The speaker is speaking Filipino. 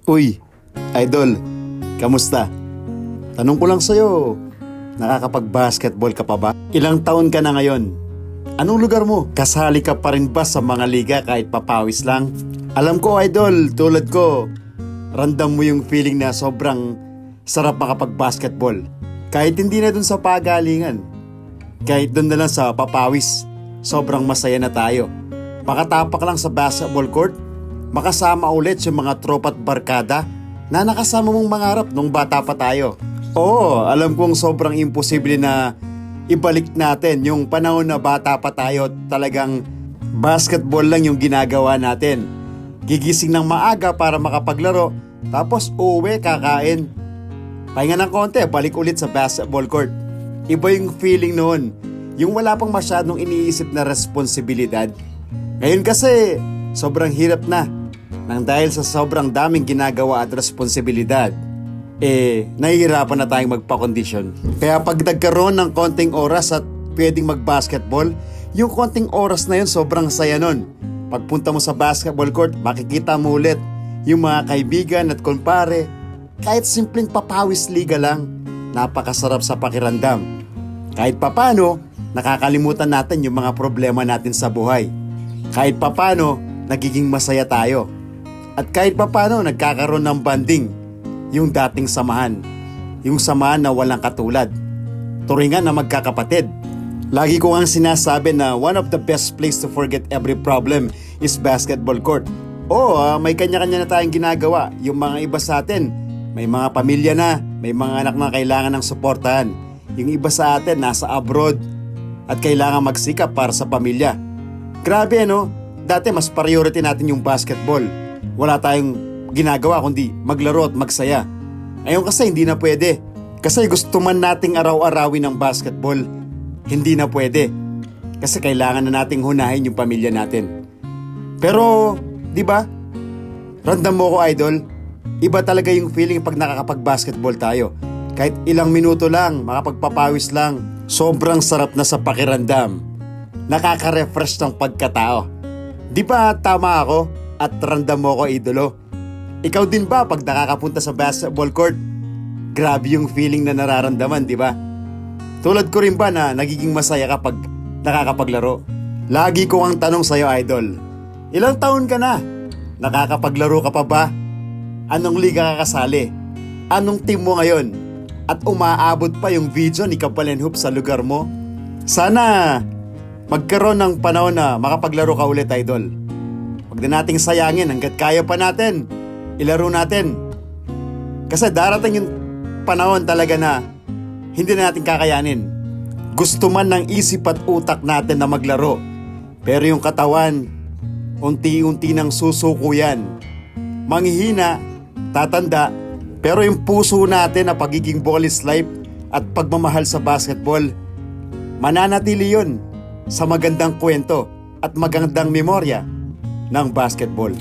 Uy, idol, kamusta? Tanong ko lang sa'yo, nakakapag-basketball ka pa ba? Ilang taon ka na ngayon? Anong lugar mo? Kasali ka pa rin ba sa mga liga kahit papawis lang? Alam ko, idol, tulad ko, randam mo yung feeling na sobrang sarap makapag-basketball. Kahit hindi na dun sa pagalingan, kahit dun na lang sa papawis, sobrang masaya na tayo. Makatapak lang sa basketball court, makasama ulit yung mga tropa at barkada na nakasama mong mangarap nung bata pa tayo. Oo, alam kong sobrang imposible na ibalik natin yung panahon na bata pa tayo, talagang basketball lang yung ginagawa natin. Gigising ng maaga para makapaglaro, tapos uuwi, kakain. Pahinga ng konti, balik ulit sa basketball court. Iba yung feeling noon, yung wala pang masyadong iniisip na responsibilidad. Ngayon kasi, sobrang hirap na. Nang dahil sa sobrang daming ginagawa at responsibilidad, nahihirapan na tayong magpakondisyon. Kaya pag nagkaroon ng konting oras at pwedeng mag-basketball, yung konting oras na yun sobrang saya nun. Pagpunta mo sa basketball court, makikita mo ulit yung mga kaibigan at kumpare. Kahit simpleng papawis liga lang, napakasarap sa pakiramdam. Kahit papano, nakakalimutan natin yung mga problema natin sa buhay. Kahit papano, nagiging masaya tayo. At kahit papano, nagkakaroon ng banding, yung dating samahan. Yung samahan na walang katulad. Turingan na magkakapatid. Lagi ko ang sinasabi na one of the best place to forget every problem is basketball court. Oo, may kanya-kanya na tayong ginagawa. Yung mga iba sa atin, may mga pamilya na, may mga anak na kailangan ng suportahan. Yung iba sa atin, nasa abroad at kailangan magsikap para sa pamilya. Grabe dati mas priority natin yung basketball. Wala tayong ginagawa kundi maglaro at magsaya. Ngayon kasi hindi na pwede. Kasi gusto man nating araw-arawin ng basketball, hindi na pwede. Kasi kailangan na nating hunahin yung pamilya natin. Pero, di ba? Randam mo ko, idol. Iba talaga yung feeling pag nakakapag-basketball tayo. Kahit ilang minuto lang, makapagpapawis lang, sobrang sarap na sa pakiramdam. Nakaka-refresh ng pagkatao. Di ba tama ako at randam mo ko, idolo? Ikaw din ba pag nakakapunta sa basketball court? Grabe yung feeling na nararamdaman, di ba? Tulad ko rin ba na nagiging masaya kapag nakakapaglaro? Lagi ko ang tanong sa'yo, idol. Ilang taon ka na? Nakakapaglaro ka pa ba? Anong liga ka kasali? Anong team mo ngayon? At umaabot pa yung video ni Kapalan Hoop sa lugar mo? Sana magkaroon ng panahon na makapaglaro ka ulit, idol. Huwag na nating sayangin hanggat kaya pa natin. Ilaro natin. Kasi darating yung panahon talaga na hindi na natin kakayanin. Gusto man ng isip at utak natin na maglaro. Pero yung katawan, unti-unti nang susuko yan. Manghihina, tatanda, pero yung puso natin na pagiging ball is life at pagmamahal sa basketball, mananatili yun sa magandang kwento at magandang memorya ng basketball.